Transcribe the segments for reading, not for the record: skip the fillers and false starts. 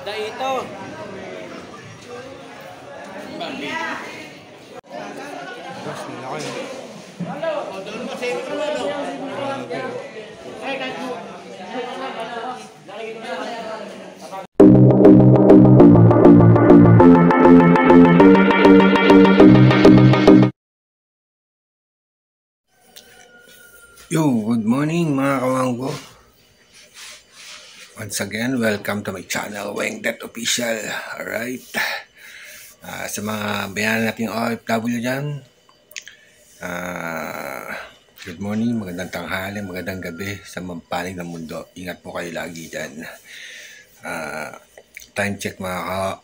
Daito. Bas, nilaki. Yo, good morning mga kawanggo. Once again, welcome to my channel, Weng Det Official. Alright. Sa mga bayanan nating OFW dyan, good morning, magandang tanghali, magandang gabi sa mampanig ng mundo. Ingat po kayo lagi dyan. Time check mga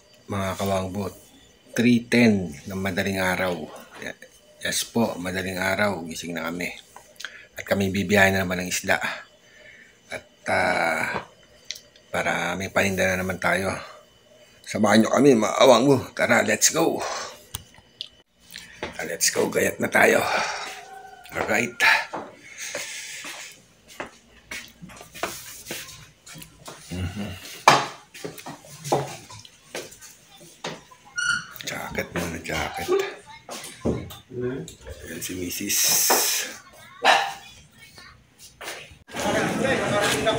kawanggo, 3:10 ng madaling araw. Yes po, madaling araw, gising na kami. At kami bibiyahin na naman ng isla. At para may paninda na naman tayo. Samahan nyo kami, maawang mo. Tara, let's go. Let's go, gayat na tayo. Alright. Jacket muna, jacket. Ayan si Mrs.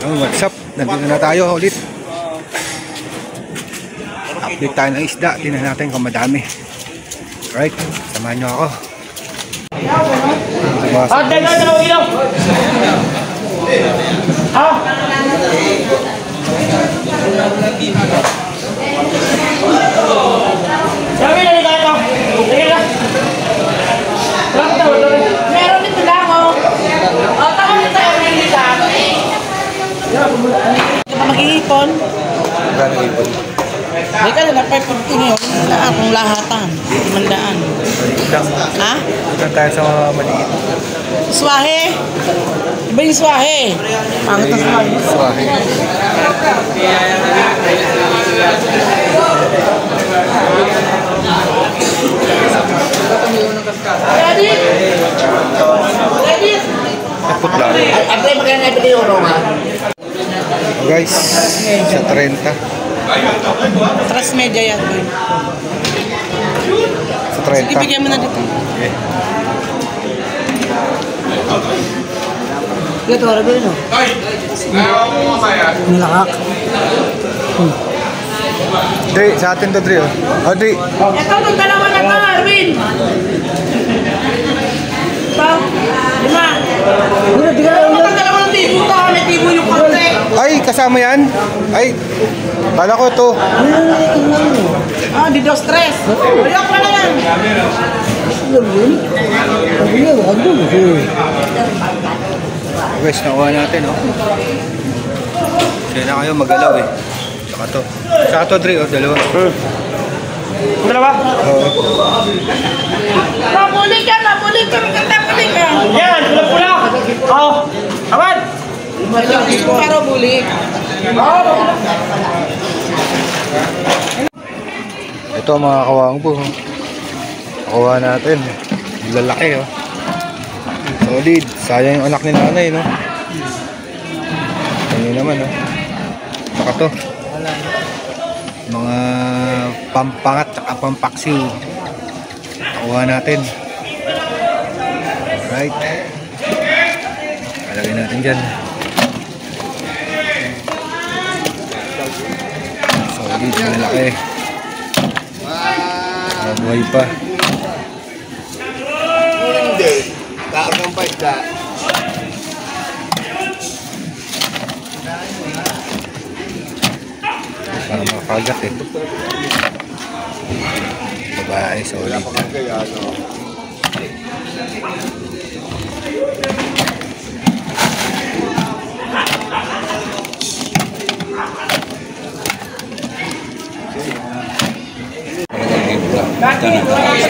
Oh, what's up? Nandito na tayo ulit. Update tayo ng isda. Tingnan natin kung madami. Right, samahan nyo ako. Meron dito lang oh. Tama na tayo ng litan. Hindi ka mag-iipon? Magkano ipon? Hindi ka nalapay pag tingin. Kung lahatan. Mandaan. Ha? Ikan tayo sa maliit. Swahe. Iba yung swahe. Pangit na swahe. Swahe. Ready? Ready? Kaput lang. Abay magkano na ito yung Roma? Guys, sa 30. Transmedia yan. Sa Sige, 30. bigyan mo na dito. Okay. Ito, wala ba yun o? Nilakak. Dre, sa atin to Dre. Oh, Dre. Ito, itong dalawa na to, Arwin. Pang, lima. Itong dalawa ng tibo to, may tibo yung konti. Ay, kasama yan? Ay, kala ko to. Di dos stress. Ayok pa na yan. Guys, nakuha natin, oh. Kaya na kayo magalaw, eh. Saka to. Saka to, Dre, oh, dalawa. Dalawa? Oo. Mabuli ka. Yan, pula-pula. Oh, awan. Para buli. Ito mga kawang po. Nakuha natin. Lalaki, oh. Solid. Sayang yung anak ni nanay, no? Ano naman, oh. Saka to. Mga pampangat at pampaksiw. Nakuha natin. Alright. Alagay natin dyan. Solid. Malaki. Mabuhay pa. Hindi. Kaarang pa isda. Para makagat, eh. Babae, solid.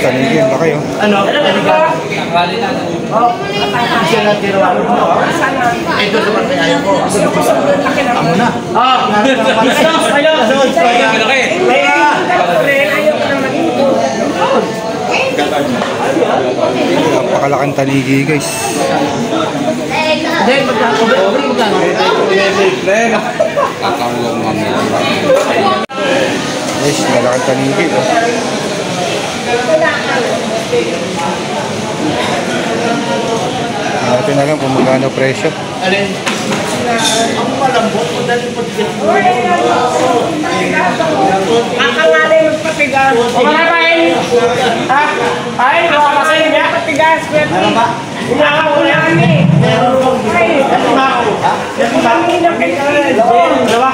Tanigin ba kayo? Ano? Siya na tirawan mo. Ito sa mga ayaw ko. Amo na. Napakalaking tanigi, guys. Then, magkano? Guys, malaking tanigi. Oh. Natin na lang kung magkano presyo. Alin? Ang malambot, madaling pagkit. Kakangalay magpapigas. O mga kain. Ha? Ay, mga kain niya. Papigas. Umakaw ko lang kami. Ay, umakaw. Umakaw na kayo. Diba?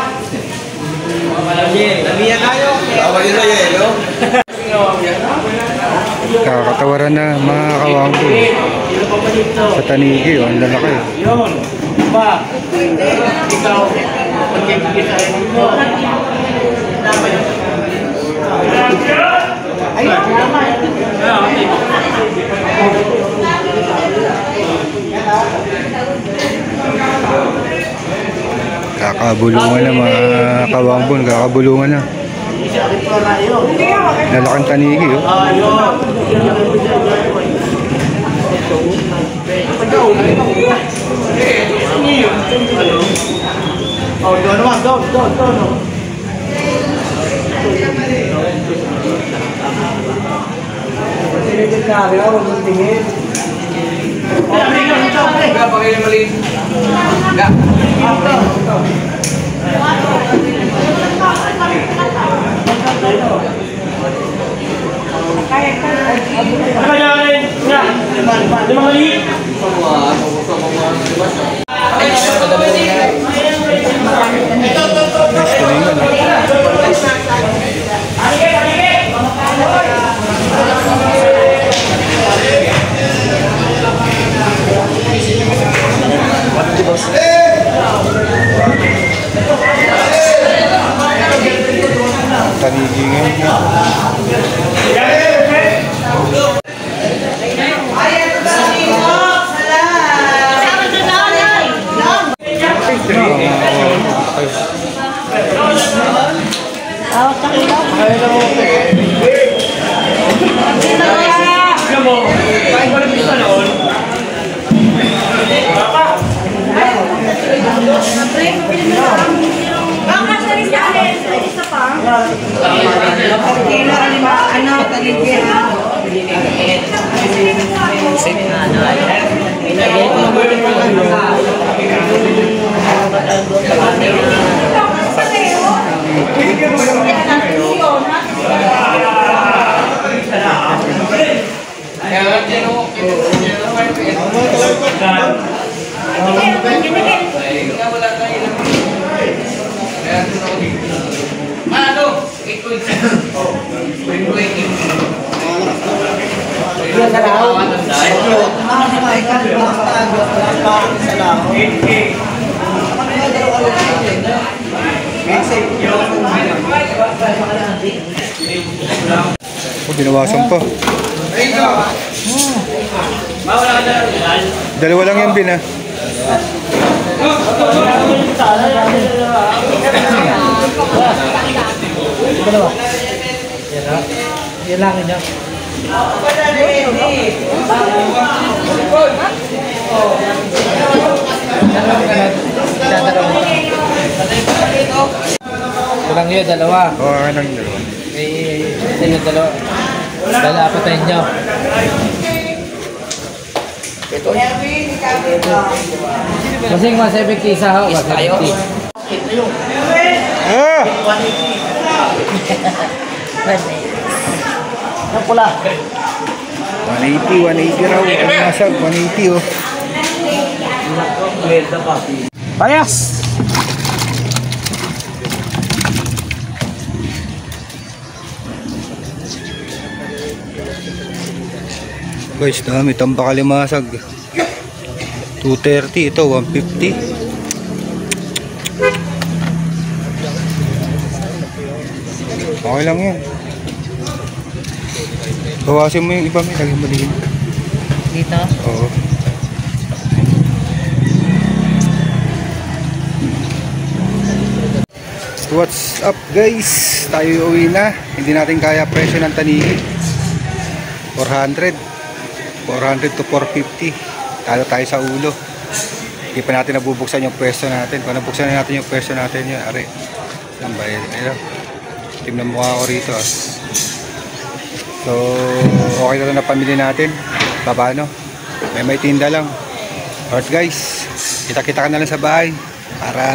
Nabiyan tayo. Tawag yun sa yelo. Kakatawaran na mga kawangbo. Sa tanigi, oh, ang lalaki. Yun. Ba? Ikaw. Pagkikita mo. Kakabulungan na mga kawambon, kakabulungan na. Lalaking tanigi, oh. Oh, doon naman, doon. Sinigil ka, di ba? Huwag mong tingin. Tanigi ngayon. Oh, binawasan pa. Dalawa lang yung bin, ha? Yan lang niya. Walang yun, dalawa. Oo, oh, lang dalawa. Ito yung dalawa. Dala apatayin nyo. Masing 170 isa ho, 170. Ah! Ang pula. 180 raw. Ang masag, 180, oh. Parehas! Guys, dami. Tambak kalimasag. 230. Ito, 150. Okay lang yan. Bawasin mo yung iba, may lagyan malihin. Dito? Oo. What's up guys? Tayo uwi na. Hindi natin kaya presyo ng tanigi. 400 to 450. Talo tayo sa ulo. Hindi pa natin nabubuksan yung pwesto natin. Kung nabuksan na natin yung pwesto natin yun, are. Saan ba yun? Ayun. Itim na mukha ko rito. So, okay na ito na pamili natin. Paano? May tinda lang. Alright guys, kita-kita ka na lang sa bahay para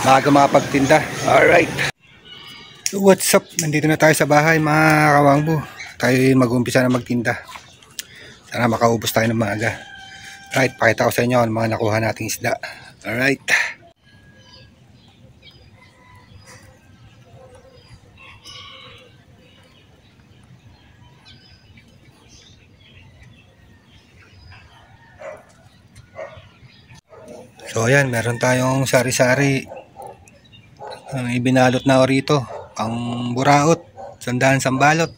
maaga makapagtinda. Alright. So what's up? Nandito na tayo sa bahay mga kawangbo. Tayo mag-umpisa na magtinda. Sana makaubos tayo ng maaga. Alright, pakita ko sa inyo ang mga nakuha nating isda. Alright. So ayan, meron tayong sari-sari. Ibinalot na rito. Ang buraot, sandaan sambalot.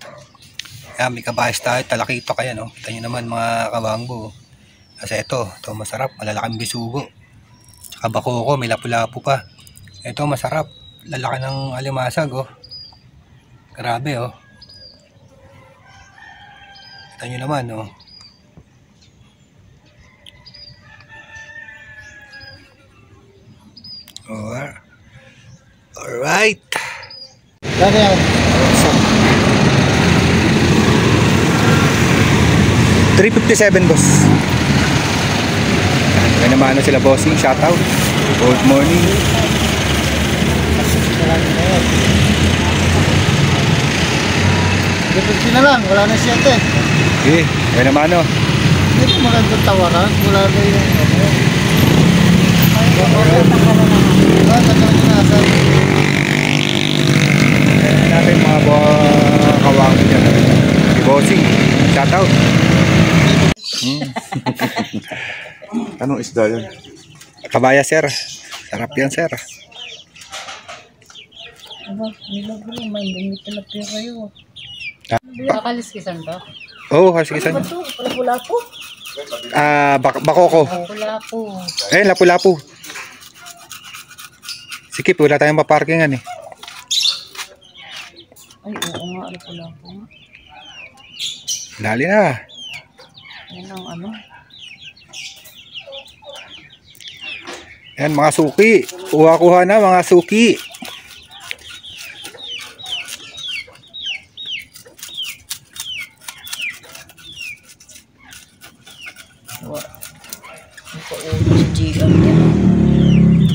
Ayan, may kabayas tayo, talakito kaya no. Kita nyo naman mga kabangbo. Kasi ito masarap, malalaking bisugo. Tsaka bakoko, may lapu-lapu pa. Ito masarap, lalaki ng alimasag oh. Grabe oh. Kita nyo naman oh. Alright. Kaya yan. 357 boss. Kaya naman ano sila bossing, shoutout. Good morning. Depende na lang, wala na siyete. Okay, kaya naman ano. Hindi ko magandang tawaran, wala na yung natin mga kawang dyan. Si bossing, shoutout. Anong isda yan? Kabaya sir. Sarap yan sir. Kaliskisan ba? Oo, kasikisan. Lapu-lapu. Bakoko. Lapu-lapu. Lapu-lapu. Sige, wala tayong maparkingan eh. Ay, oo nga, lapu-lapu nga. Dali na. Yan ang ano. Yan mga suki. Kuha-kuha na mga suki. Paulo si Jigan yan.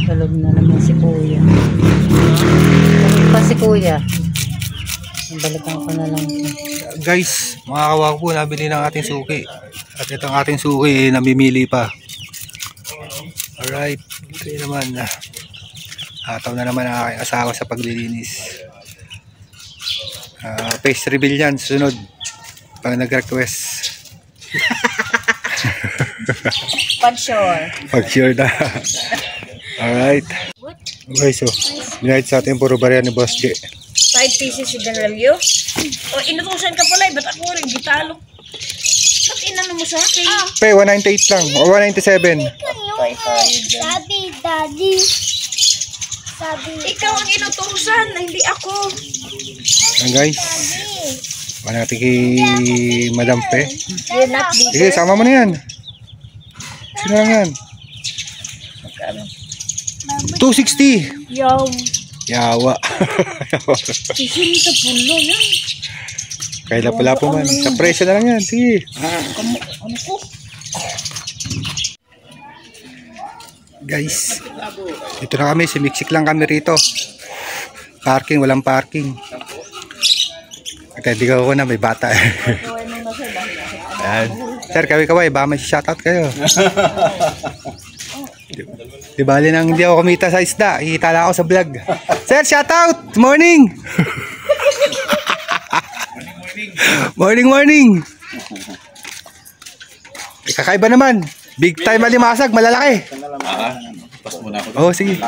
Talog na naman si Kuya. Talog pa si Kuya. Balikan ko na lang. Guys, mga kawako, nabili ng ating suki. At itong ating suki, namimili pa. Alright. Ito naman. Ataw na naman ang aking asawa sa paglilinis. Face reveal yan. Sunod. Pag nag-request. Pag sure na. Alright. Okay, so binayad sa atin puro barya ni Boss J. 5 pieces si Ganalio. O, inutusan ka pala, ba't ako rin gitalo? Ba't inano mo sa akin? Pe, 198 lang. O 197. Sabi, Daddy. Sabi, Ikaw ang inutusan, hindi ako. Ayan guys. Wala natin kay Madam Pe. You're not Sige, sama mo na yan. Sino lang yan? 260. Yo. Yawa. Sisili sa pulo yan. Kaya lapu-lapu man. Sa presyo na lang yan. Sige. Ano ko? Guys. Ito na kami. Simiksik lang kami rito. Parking. Walang parking. Kaya di ko na. May bata. Ayan. Sir, kaway-kaway. Baka may shoutout kayo. Di bali nang hindi ako kumita sa isda. Hihita lang ako sa vlog. Sir, shoutout! Morning! Morning! Kakaiba naman. Big time alimasag, malalaki. Pas muna ako. Oh, sige.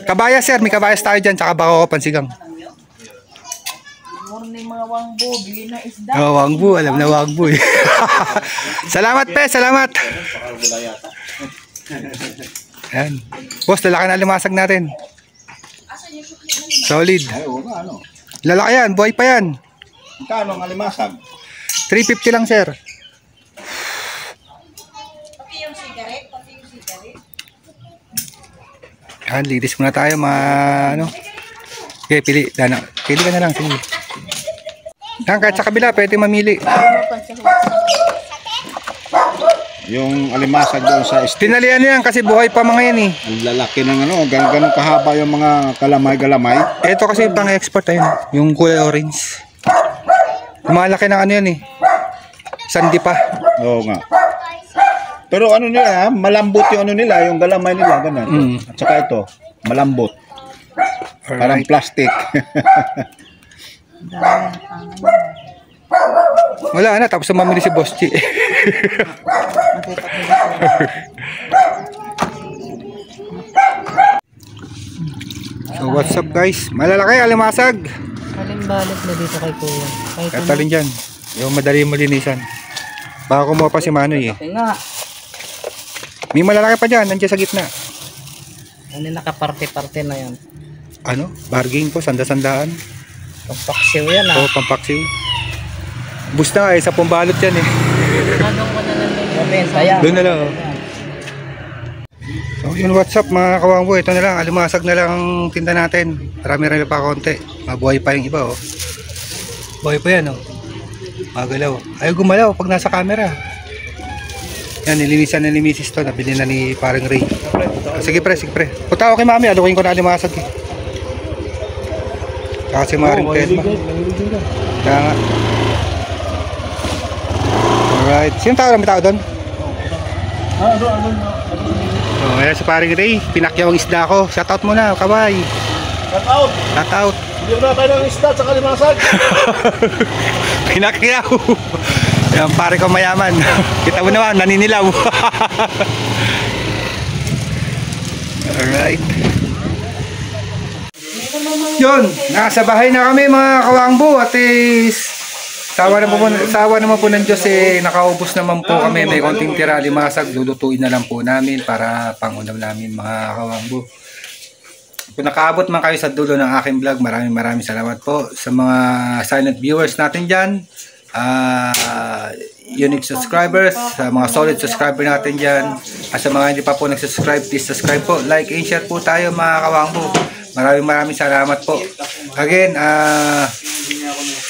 Kabaya sir, may kabayas tayo dyan. Tsaka bako ko pansigang. Morning mga wangbo, bili na isda. Oh, wangbu. Alam na wangbu eh. Salamat pe, salamat. Ayan. Boss, lalaki na limasag natin. Solid. Lalaki yan, buhay pa yan. Magkano ang alimasag? 350 lang sir. Ayan, linis muna tayo mga ano. Okay, pili. Dana. Pili ka na lang. Sige. Yan, kahit sa kabila, pwede mamili. Yung alimasag doon sa stick. Tinalian yan kasi buhay pa mga yan eh. Ang lalaki ng ano, ganun kahaba yung mga galamay. Ito kasi yung pang-export ayun. Yung kulay orange. Malaki ng ano yan eh. Sandi pa. Oo nga. Pero ano nila, malambot yung ano nila, yung galamay nila, ganun. At saka ito, malambot. Parang plastic. Wala na, tapos mamili si Boss Chi. So what's up guys? Malalaki, alimasag. Halimbalit na dito kay Kuya. Kahit Katalin dyan. Yung madali malinisan. Baka kumuha pa si Manoy eh. nga. May malalaki pa dyan, nandiyan sa gitna. Ano nakaparte-parte na yan. Ano? Bargain po, sanda-sandaan. Pampaksiw yan O, pampaksiw. Busta nga eh, sa pumbalot yan eh. Anong ko na lang yung Doon na lang oh. So yun, what's up mga kawangbo. Ito na lang, alimasag na lang ang tinda natin. Marami pa konti. Mabuhay pa yung iba oh. Buhay pa yan oh. Magalaw. Ayaw gumalaw pag nasa camera. Yan, nilinisan na ni Mrs. to. Nabili na ni parang Ray. Sige pre, sige pre. Punta ako kay mami, alukin ko na alimasag eh. Kasi maring Telma. Kaya nga. Alright. Sino tao na may tao doon? So, ayan si paring Ray. Pinakyaw ang isda ko. Shoutout muna, kabay. Shoutout! Shoutout. Hindi mo na tayo ng isda at saka limasag. Pinakyaw. Yan, pare ko mayaman. Kita mo naman, naninilaw. Alright. Yun, nasa bahay na kami mga kawangbo. At sawa naman po ng Diyos eh, nakaubos naman po kami. May konting tira, limasag, lulutuin na lang po namin para pangulam namin mga kawangbo. Kung nakaabot man kayo sa dulo ng aking vlog, maraming salamat po sa mga silent viewers natin dyan. Unique subscribers, sa mga solid subscriber natin dyan. At sa mga hindi pa po nagsubscribe, please subscribe po, like and share po tayo mga kawangbo. Maraming salamat po. Again,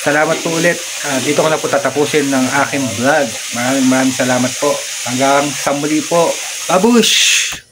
salamat po ulit. Dito ko na po tatapusin ng aking vlog. Maraming salamat po. Hanggang sa muli po. Babush!